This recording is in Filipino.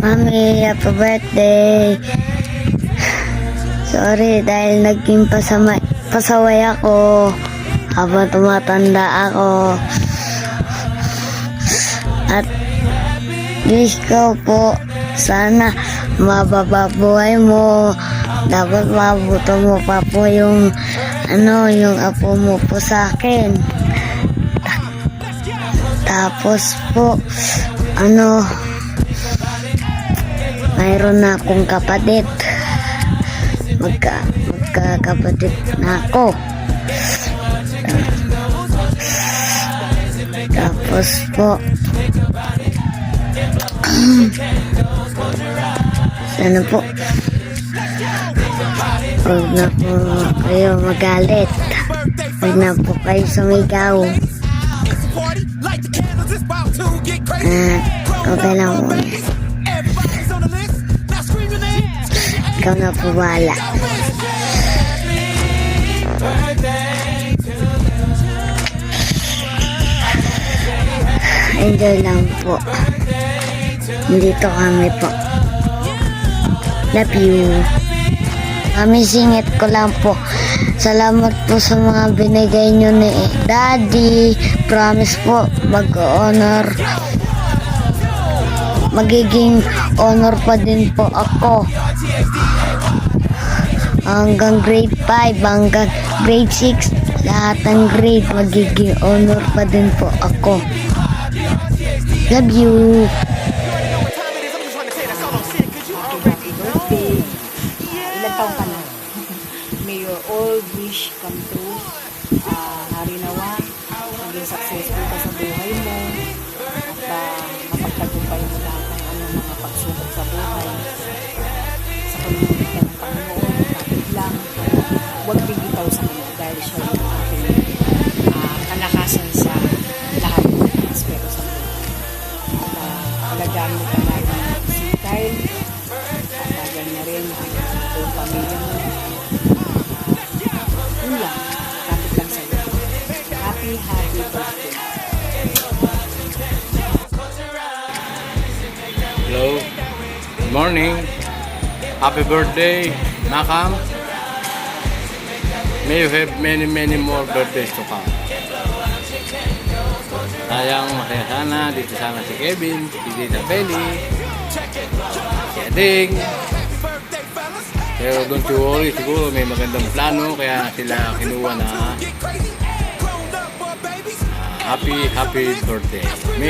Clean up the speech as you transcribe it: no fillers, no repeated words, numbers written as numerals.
Mami, happy birthday. Sorry dahil naging pasaway ako habang tumatanda ako. At wish ko po sana mababa buhay mo. Dapat mabuto mo pa po yung yung apo mo po sa akin. Tapos po mayroon na akong kapatid. Magkakapatid na ako. Tapos po sana po huwag na po kayo magalit, huwag na po kayo sumigaw. Okay lang po. Ikaw na po wala. Enjoy lang po. Dito kami po. Love you. Kami singit ko lang po. Salamat po sa mga binigay nyo ni Daddy. Promise po mag-honor. Magiging honor pa din po ako. Hanggang grade 5, hanggang grade 6, lahat ng grade magiging honor pa din po ako. Love you. Ilan taong ka na? May your all wish come true. Harinawa, maging successful ka sa buhay mo. At mapagtagumpay mo lahat ng mga pagsubok sa buhay. Sa pag-ibig ka ng Panginoon, kapit lang. Huwag bibitaw sa kanya dahil siya yung ating kalakasan sa lahat ng aspero sa buhay. At alagaan mo palagi si Kyle. Tagal na rin ang buong pamilya mo. Yun lang. Kapit lang sa'yo. Happy birthday. Hello. Good morning. Happy birthday, Makam. May you have many more birthdays to come. Sayang masaya sana. Dito sana si Kevin, si Tita Feli, si Ading. Pero don't you worry, siguro may magandang plano kaya sila kinuha na happy birthday.